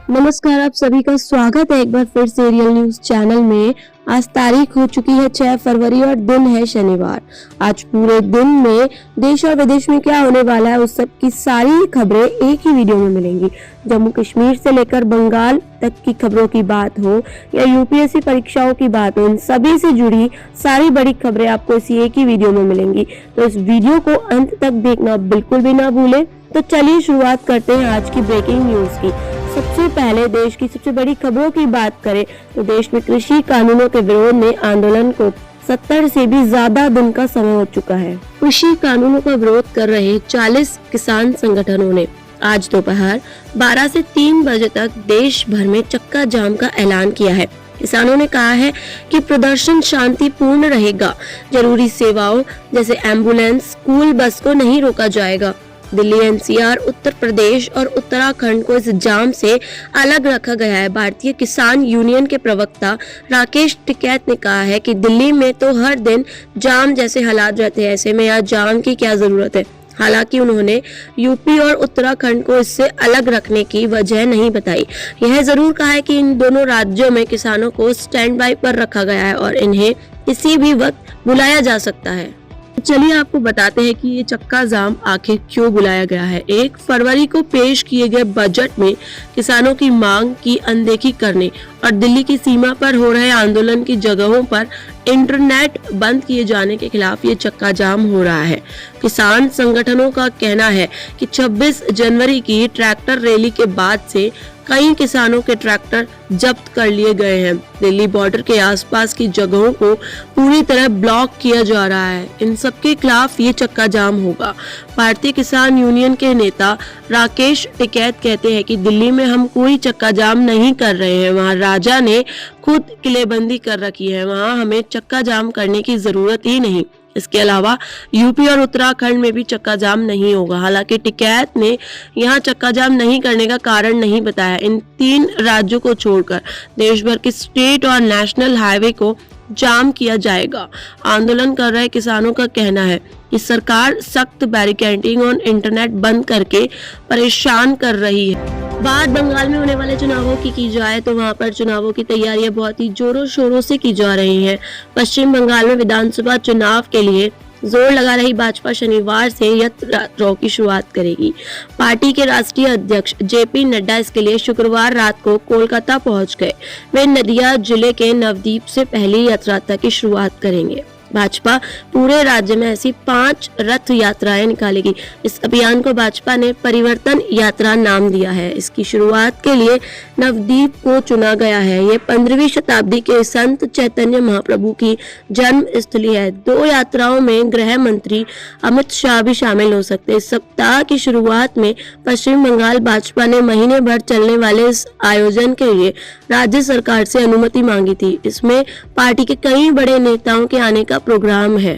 नमस्कार, आप सभी का स्वागत है एक बार फिर से रियल न्यूज चैनल में। आज तारीख हो चुकी है 6 फरवरी और दिन है शनिवार। आज पूरे दिन में देश और विदेश में क्या होने वाला है उस सब की सारी खबरें एक ही वीडियो में मिलेंगी। जम्मू कश्मीर से लेकर बंगाल तक की खबरों की बात हो या यूपीएससी परीक्षाओं की बात हो, इन सभी से जुड़ी सारी बड़ी खबरें आपको इसी एक ही वीडियो में मिलेंगी। तो इस वीडियो को अंत तक देखना बिल्कुल भी ना भूलें। तो चलिए शुरुआत करते हैं आज की ब्रेकिंग न्यूज की। सबसे पहले देश की सबसे बड़ी खबरों की बात करें तो देश में कृषि कानूनों के विरोध में आंदोलन को 70 से भी ज्यादा दिन का समय हो चुका है। कृषि कानूनों का विरोध कर रहे 40 किसान संगठनों ने आज दोपहर 12 से 3 बजे तक देश भर में चक्का जाम का ऐलान किया है। किसानों ने कहा है कि प्रदर्शन शांतिपूर्ण रहेगा। जरूरी सेवाओं जैसे एम्बुलेंस, स्कूल बस को नहीं रोका जाएगा। दिल्ली, एनसीआर, उत्तर प्रदेश और उत्तराखंड को इस जाम से अलग रखा गया है। भारतीय किसान यूनियन के प्रवक्ता राकेश टिकैत ने कहा है कि दिल्ली में तो हर दिन जाम जैसे हालात रहते हैं, ऐसे में यहाँ जाम की क्या जरूरत है। हालांकि उन्होंने यूपी और उत्तराखंड को इससे अलग रखने की वजह नहीं बताई। यह जरूर कहा है कि इन दोनों राज्यों में किसानों को स्टैंड बाय पर रखा गया है और इन्हें किसी भी वक्त बुलाया जा सकता है। चलिए आपको बताते हैं कि ये चक्का जाम आखिर क्यों बुलाया गया है। 1 फरवरी को पेश किए गए बजट में किसानों की मांग की अनदेखी करने और दिल्ली की सीमा पर हो रहे आंदोलन की जगहों पर इंटरनेट बंद किए जाने के खिलाफ ये चक्का जाम हो रहा है। किसान संगठनों का कहना है कि 26 जनवरी की ट्रैक्टर रैली के बाद से कई किसानों के ट्रैक्टर जब्त कर लिए गए हैं। दिल्ली बॉर्डर के आसपास की जगहों को पूरी तरह ब्लॉक किया जा रहा है। इन सब के खिलाफ ये चक्का जाम होगा। भारतीय किसान यूनियन के नेता राकेश टिकैत कहते हैं कि दिल्ली में हम कोई चक्का जाम नहीं कर रहे हैं। वहाँ राजा ने खुद किलेबंदी कर रखी है, वहाँ हमें चक्का जाम करने की जरूरत ही नहीं। इसके अलावा यूपी और उत्तराखंड में भी चक्का जाम नहीं होगा। हालांकि टिकैत ने यहाँ चक्का जाम नहीं करने का कारण नहीं बताया। इन 3 राज्यों को छोड़कर देश भर के स्टेट और नेशनल हाईवे को जाम किया जाएगा। आंदोलन कर रहे किसानों का कहना है कि सरकार सख्त बैरिकेडिंग और इंटरनेट बंद करके परेशान कर रही है। बात बंगाल में होने वाले चुनावों की जाए तो वहां पर चुनावों की तैयारियां बहुत ही जोरों शोरों से की जा रही हैं। पश्चिम बंगाल में विधानसभा चुनाव के लिए जोर लगा रही भाजपा शनिवार से यात्राओं की शुरुआत करेगी। पार्टी के राष्ट्रीय अध्यक्ष जेपी नड्डा इसके लिए शुक्रवार रात को कोलकाता पहुंच गए। वे नदिया जिले के नवदीप से पहली यात्रा की शुरुआत करेंगे। भाजपा पूरे राज्य में ऐसी 5 रथ यात्राएं निकालेगी। इस अभियान को भाजपा ने परिवर्तन यात्रा नाम दिया है। इसकी शुरुआत के लिए नवदीप को चुना गया है। ये 15वीं शताब्दी के संत चैतन्य महाप्रभु की जन्म स्थली है। 2 यात्राओं में गृह मंत्री अमित शाह भी शामिल हो सकते हैं। इस सप्ताह की शुरुआत में पश्चिम बंगाल भाजपा ने महीने भर चलने वाले इस आयोजन के लिए राज्य सरकार से अनुमति मांगी थी। इसमें पार्टी के कई बड़े नेताओं के आने का प्रोग्राम है।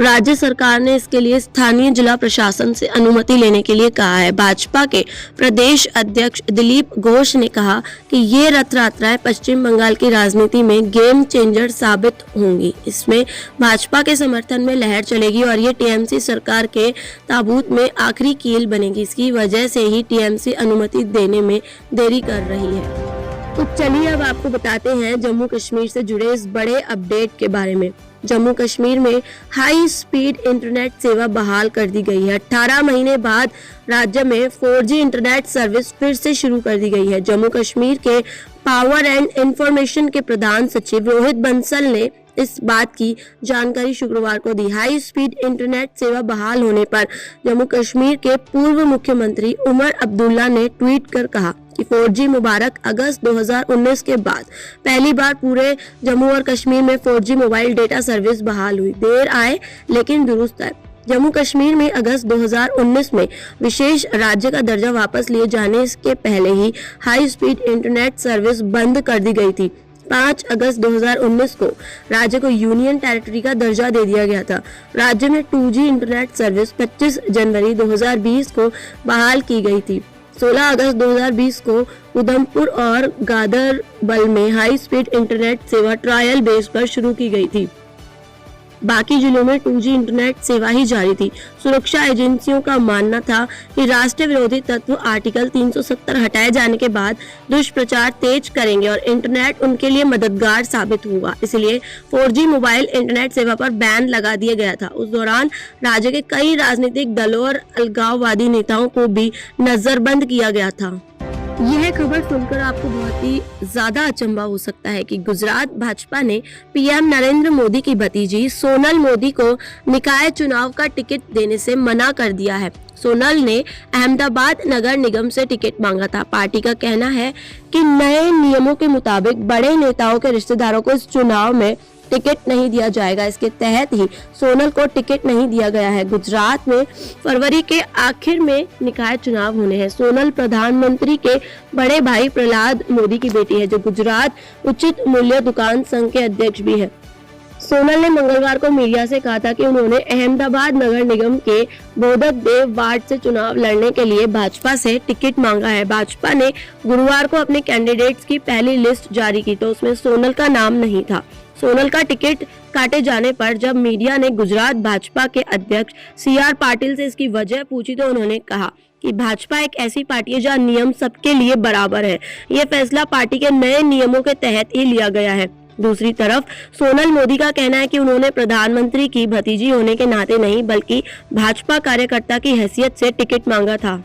राज्य सरकार ने इसके लिए स्थानीय जिला प्रशासन से अनुमति लेने के लिए कहा है। भाजपा के प्रदेश अध्यक्ष दिलीप घोष ने कहा कि ये रथ यात्राएं पश्चिम बंगाल की राजनीति में गेम चेंजर साबित होंगी। इसमें भाजपा के समर्थन में लहर चलेगी और ये टीएमसी सरकार के ताबूत में आखिरी कील बनेगी। इसकी वजह से ही टीएमसी अनुमति देने में देरी कर रही है। तो चलिए अब आपको बताते हैं जम्मू कश्मीर से जुड़े इस बड़े अपडेट के बारे में। जम्मू कश्मीर में हाई स्पीड इंटरनेट सेवा बहाल कर दी गई है। 18 महीने बाद राज्य में 4G इंटरनेट सर्विस फिर से शुरू कर दी गई है। जम्मू कश्मीर के पावर एंड इंफॉर्मेशन के प्रधान सचिव रोहित बंसल ने इस बात की जानकारी शुक्रवार को दी। हाई स्पीड इंटरनेट सेवा बहाल होने पर जम्मू कश्मीर के पूर्व मुख्यमंत्री उमर अब्दुल्ला ने ट्वीट कर कहा कि 4G मुबारक। अगस्त 2019 के बाद पहली बार पूरे जम्मू और कश्मीर में 4G मोबाइल डेटा सर्विस बहाल हुई। देर आए लेकिन दुरुस्त है। जम्मू कश्मीर में अगस्त 2019 में विशेष राज्य का दर्जा वापस लिए जाने के पहले ही हाई स्पीड इंटरनेट सर्विस बंद कर दी गई थी। 5 अगस्त 2019 को राज्य को यूनियन टेरिटरी का दर्जा दे दिया गया था। राज्य में 2G इंटरनेट सर्विस 25 जनवरी 2020 को बहाल की गई थी। 16 अगस्त 2020 को उधमपुर और गादरबल में हाई स्पीड इंटरनेट सेवा ट्रायल बेस पर शुरू की गई थी। बाकी जिलों में 2G इंटरनेट सेवा ही जारी थी। सुरक्षा एजेंसियों का मानना था कि राष्ट्र विरोधी तत्व आर्टिकल 370 हटाए जाने के बाद दुष्प्रचार तेज करेंगे और इंटरनेट उनके लिए मददगार साबित होगा। इसलिए 4G मोबाइल इंटरनेट सेवा पर बैन लगा दिया गया था। उस दौरान राज्य के कई राजनीतिक दलों और अलगाववादी नेताओं को भी नजरबंद किया गया था। यह खबर सुनकर आपको बहुत ही ज्यादा अचंभा हो सकता है कि गुजरात भाजपा ने पीएम नरेंद्र मोदी की भतीजी सोनल मोदी को निकाय चुनाव का टिकट देने से मना कर दिया है। सोनल ने अहमदाबाद नगर निगम से टिकट मांगा था। पार्टी का कहना है कि नए नियमों के मुताबिक बड़े नेताओं के रिश्तेदारों को इस चुनाव में टिकट नहीं दिया जाएगा। इसके तहत ही सोनल को टिकट नहीं दिया गया है। गुजरात में फरवरी के आखिर में निकाय चुनाव होने हैं। सोनल प्रधानमंत्री के बड़े भाई प्रहलाद मोदी की बेटी है, जो गुजरात उचित मूल्य दुकान संघ के अध्यक्ष भी है। सोनल ने मंगलवार को मीडिया से कहा था कि उन्होंने अहमदाबाद नगर निगम के बोधक देव वार्ड से चुनाव लड़ने के लिए भाजपा से टिकट मांगा है। भाजपा ने गुरुवार को अपने कैंडिडेट्स की पहली लिस्ट जारी की तो उसमें सोनल का नाम नहीं था। सोनल का टिकट काटे जाने पर जब मीडिया ने गुजरात भाजपा के अध्यक्ष CR पाटिल से इसकी वजह पूछी तो उन्होंने कहा कि भाजपा एक ऐसी पार्टी है जहां नियम सबके लिए बराबर है। यह फैसला पार्टी के नए नियमों के तहत ही लिया गया है। दूसरी तरफ सोनल मोदी का कहना है कि उन्होंने प्रधानमंत्री की भतीजी होने के नाते नहीं बल्कि भाजपा कार्यकर्ता की हैसियत से टिकट मांगा था।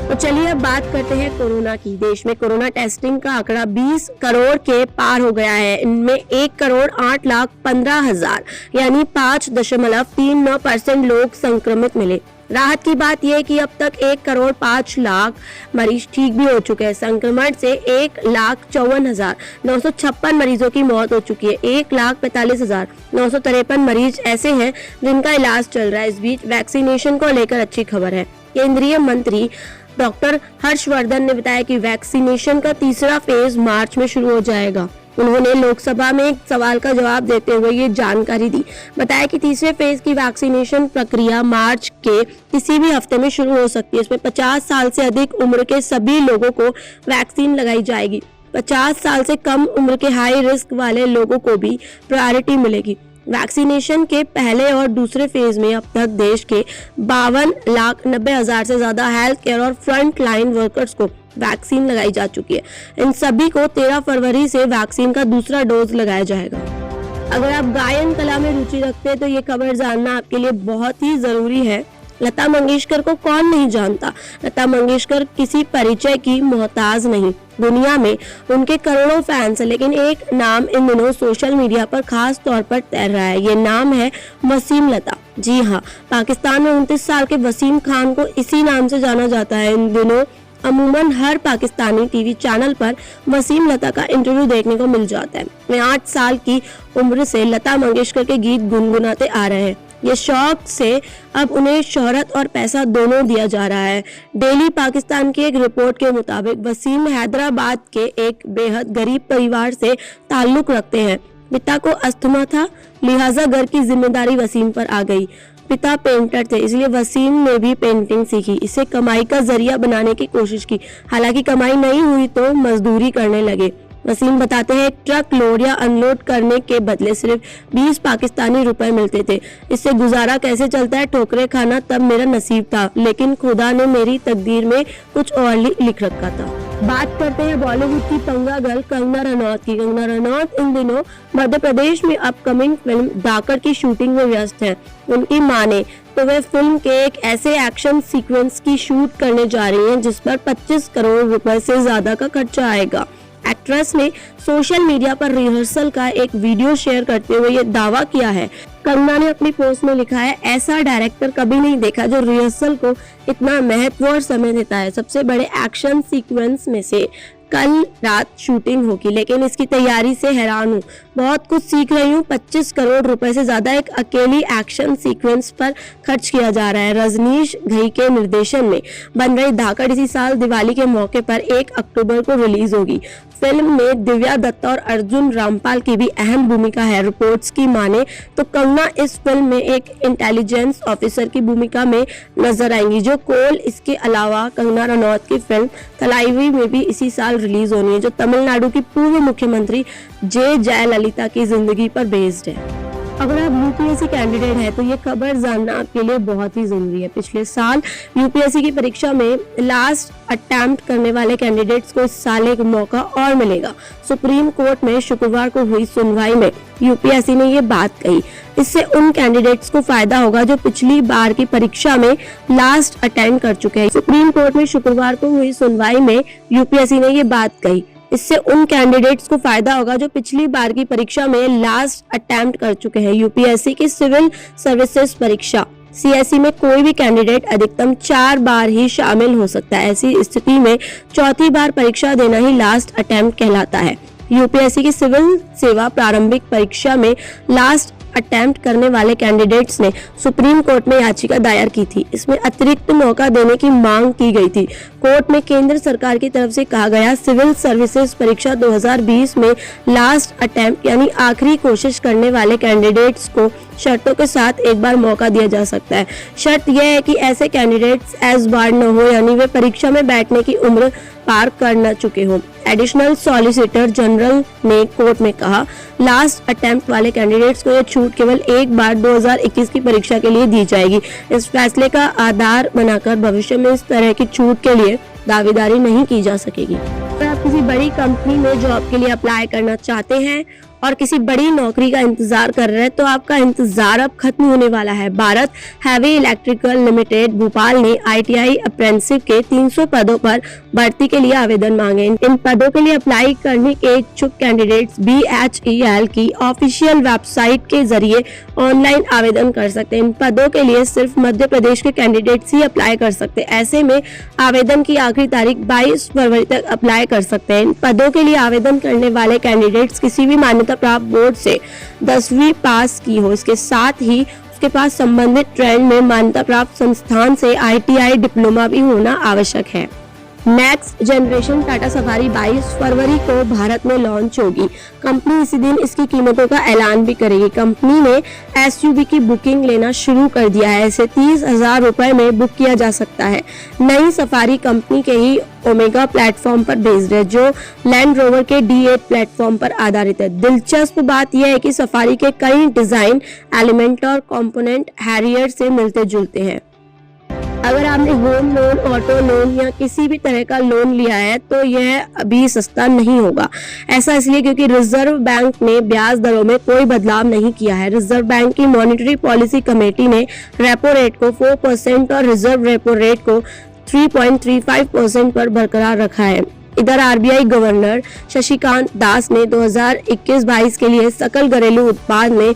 तो चलिए अब बात करते हैं कोरोना की। देश में कोरोना टेस्टिंग का आंकड़ा 20 करोड़ के पार हो गया है। इनमें 1,08,15,000 यानी 5.39% लोग संक्रमित मिले। राहत की बात यह है कि अब तक 1,05,00,000 मरीज ठीक भी हो चुके हैं। संक्रमण से 1,54,956 मरीजों की मौत हो चुकी है। 1,45,953 मरीज ऐसे हैं जिनका इलाज चल रहा है। इस बीच वैक्सीनेशन को लेकर अच्छी खबर है। केंद्रीय मंत्री डॉक्टर हर्षवर्धन ने बताया कि वैक्सीनेशन का तीसरा फेज मार्च में शुरू हो जाएगा। उन्होंने लोकसभा में एक सवाल का जवाब देते हुए ये जानकारी दी। बताया कि तीसरे फेज की वैक्सीनेशन प्रक्रिया मार्च के किसी भी हफ्ते में शुरू हो सकती है। इसमें 50 साल से अधिक उम्र के सभी लोगों को वैक्सीन लगाई जाएगी। 50 साल से कम उम्र के हाई रिस्क वाले लोगों को भी प्रायोरिटी मिलेगी। वैक्सीनेशन के पहले और दूसरे फेज में अब तक देश के 52,90,000 से ज्यादा हेल्थ केयर और फ्रंट लाइन वर्कर्स को वैक्सीन लगाई जा चुकी है। इन सभी को 13 फरवरी से वैक्सीन का दूसरा डोज लगाया जाएगा। अगर आप गायन कला में रुचि रखते हैं तो ये खबर जानना आपके लिए बहुत ही जरूरी है। लता मंगेशकर को कौन नहीं जानता। लता मंगेशकर किसी परिचय की मोहताज नहीं। दुनिया में उनके करोड़ों फैंस हैं, लेकिन एक नाम इन दिनों सोशल मीडिया पर खास तौर पर तैर रहा है। ये नाम है वसीम लता। जी हाँ, पाकिस्तान में 29 साल के वसीम खान को इसी नाम से जाना जाता है। इन दिनों अमूमन हर पाकिस्तानी टीवी चैनल पर वसीम लता का इंटरव्यू देखने को मिल जाता है। वे 8 साल की उम्र से लता मंगेशकर के गीत गुनगुनाते आ रहे हैं। ये शौक से अब उन्हें शोहरत और पैसा दोनों दिया जा रहा है। डेली पाकिस्तान की एक रिपोर्ट के मुताबिक वसीम हैदराबाद के एक बेहद गरीब परिवार से ताल्लुक रखते हैं। पिता को अस्थमा था, लिहाजा घर की जिम्मेदारी वसीम पर आ गई। पिता पेंटर थे, इसलिए वसीम ने भी पेंटिंग सीखी। इसे कमाई का जरिया बनाने की कोशिश की। हालांकि कमाई नहीं हुई तो मजदूरी करने लगे। वसीम बताते हैं, एक ट्रक लोड या अनलोड करने के बदले सिर्फ 20 पाकिस्तानी रुपए मिलते थे। इससे गुजारा कैसे चलता है, ठोकरें खाना तब मेरा नसीब था, लेकिन खुदा ने मेरी तकदीर में कुछ और लिख रखा था। बात करते हैं बॉलीवुड की पंगा गर्ल कंगना रनौत की। कंगना रनौत इन दिनों मध्य प्रदेश में अपकमिंग फिल्म धाकड़ की शूटिंग में व्यस्त है। उनकी माने तो वे फिल्म के एक ऐसे एक्शन सीक्वेंस की शूट करने जा रही हैं जिस पर 25 करोड़ रुपए से ज्यादा का खर्चा आएगा। एक्ट्रेस ने सोशल मीडिया पर रिहर्सल का एक वीडियो शेयर करते हुए ये दावा किया है। कंगना ने अपनी पोस्ट में लिखा है, ऐसा डायरेक्टर कभी नहीं देखा जो रिहर्सल को इतना महत्व और समय देता है। सबसे बड़े एक्शन सीक्वेंस में से कल रात शूटिंग होगी, लेकिन इसकी तैयारी से हैरान हूँ। बहुत कुछ सीख रही हूँ। 25 करोड़ रुपए से ज्यादा एक अकेली एक्शन सीक्वेंस पर खर्च किया जा रहा है। रजनीश घई के निर्देशन में बन रही धाकड़ इसी साल दिवाली के मौके पर 1 अक्टूबर को रिलीज होगी। फिल्म में दिव्या दत्ता और अर्जुन रामपाल की भी अहम भूमिका है। रिपोर्ट्स की माने तो कंगना इस फिल्म में एक इंटेलिजेंस ऑफिसर की भूमिका में नजर आएंगी जो कोल। इसके अलावा कंगना रनौत की फिल्म तलाईवी में भी इसी साल रिलीज होनी है, जो तमिलनाडु की पूर्व मुख्यमंत्री जे जयललिता की जिंदगी पर बेस्ड है। अगर आप यूपीएससी कैंडिडेट हैं तो ये खबर जानना आपके लिए बहुत ही जरूरी है। पिछले साल यूपीएससी की परीक्षा में लास्ट अटेम्प्ट करने वाले कैंडिडेट्स को इस साल एक मौका और मिलेगा। सुप्रीम कोर्ट में शुक्रवार को हुई सुनवाई में यूपीएससी ने ये बात कही। इससे उन कैंडिडेट्स को फायदा होगा जो पिछली बार की परीक्षा में लास्ट अटेम्प्ट कर चुके हैं। सुप्रीम कोर्ट में शुक्रवार को हुई सुनवाई में यूपीएससी ने ये बात कही। इससे उन कैंडिडेट्स को फायदा होगा जो पिछली बार की परीक्षा में लास्ट अटेम्प्ट कर चुके हैं। यूपीएससी की सिविल सर्विसेज परीक्षा सीएससी में कोई भी कैंडिडेट अधिकतम 4 बार ही शामिल हो सकता है। ऐसी स्थिति में चौथी बार परीक्षा देना ही लास्ट अटेम्प्ट कहलाता है। यूपीएससी की सिविल सेवा प्रारंभिक परीक्षा में लास्ट अटेम्प्ट करने वाले कैंडिडेट्स ने सुप्रीम कोर्ट में याचिका दायर की थी। इसमें अतिरिक्त मौका देने की मांग की गई थी। कोर्ट में केंद्र सरकार की तरफ से कहा गया सिविल सर्विसेज परीक्षा 2020 में लास्ट अटेम्प्ट यानी आखिरी कोशिश करने वाले कैंडिडेट्स को शर्तों के साथ एक बार मौका दिया जा सकता है। शर्त यह है कि ऐसे कैंडिडेट्स एस बार न हो, यानी वे परीक्षा में बैठने की उम्र पार कर न चुके हों। एडिशनल सॉलिसिटर जनरल ने कोर्ट में कहा, लास्ट अटेम्प्ट वाले कैंडिडेट्स को यह छूट केवल एक बार 2021 की परीक्षा के लिए दी जाएगी। इस फैसले का आधार बनाकर भविष्य में इस तरह की छूट के लिए दावेदारी नहीं की जा सकेगी। अगर आप किसी बड़ी कंपनी में जॉब के लिए अप्लाई करना चाहते हैं और किसी बड़ी नौकरी का इंतजार कर रहे हैं तो आपका इंतजार अब खत्म होने वाला है। Bharat heavy electrical limited Bhopal ने आईटीआई अप्रेंटिसशिप के 300 पदों पर भर्ती के लिए आवेदन मांगे। इन पदों के लिए अप्लाई करने के इच्छुक कैंडिडेट्स BHEL की ऑफिशियल वेबसाइट के जरिए ऑनलाइन आवेदन कर सकते हैं। इन पदों के लिए सिर्फ मध्य प्रदेश के कैंडिडेट्स ही अप्लाई कर सकते हैं। ऐसे में आवेदन की आखिरी तारीख 22 फरवरी तक अप्लाई कर सकते हैं। इन पदों के लिए आवेदन करने वाले कैंडिडेट्स किसी भी मान्यता प्राप्त बोर्ड से 10वीं पास की हो। इसके साथ ही उसके पास संबंधित ट्रेंड में मान्यता प्राप्त संस्थान से ITI डिप्लोमा भी होना आवश्यक है। नेक्स्ट जनरेशन टाटा सफारी 22 फरवरी को भारत में लॉन्च होगी। कंपनी इसी दिन इसकी कीमतों का ऐलान भी करेगी। कंपनी ने SUV की बुकिंग लेना शुरू कर दिया है। इसे 30,000 रुपए में बुक किया जा सकता है। नई सफारी कंपनी के ही ओमेगा प्लेटफॉर्म पर बेस्ड है, जो लैंड रोवर के D8 प्लेटफॉर्म पर आधारित है। दिलचस्प बात यह है कि सफारी के कई डिजाइन एलिमेंट और कंपोनेंट हैरियर से मिलते जुलते हैं। अगर आपने होम लोन, ऑटो लोन या किसी भी तरह का लोन लिया है तो यह अभी सस्ता नहीं होगा। ऐसा इसलिए क्योंकि रिजर्व बैंक ने ब्याज दरों में कोई बदलाव नहीं किया है। रिजर्व बैंक की मॉनेटरी पॉलिसी कमेटी ने रेपो रेट को 4% और रिजर्व रेपो रेट को 3.35% पर बरकरार रखा है। इधर आरबीआई गवर्नर शशिकांत दास ने 2021-22 के लिए सकल घरेलू उत्पाद में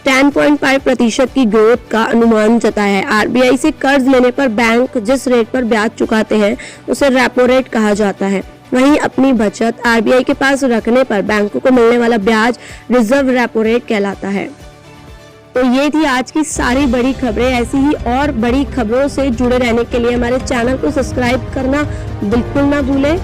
10.5% की ग्रोथ का अनुमान जताया है। आरबीआई से कर्ज लेने पर बैंक जिस रेट पर ब्याज चुकाते हैं उसे रेपो रेट कहा जाता है। वहीं अपनी बचत आरबीआई के पास रखने पर बैंकों को मिलने वाला ब्याज रिजर्व रेपो रेट कहलाता है। तो ये थी आज की सारी बड़ी खबरें। ऐसी ही और बड़ी खबरों से जुड़े रहने के लिए हमारे चैनल को सब्सक्राइब करना बिल्कुल ना भूलें।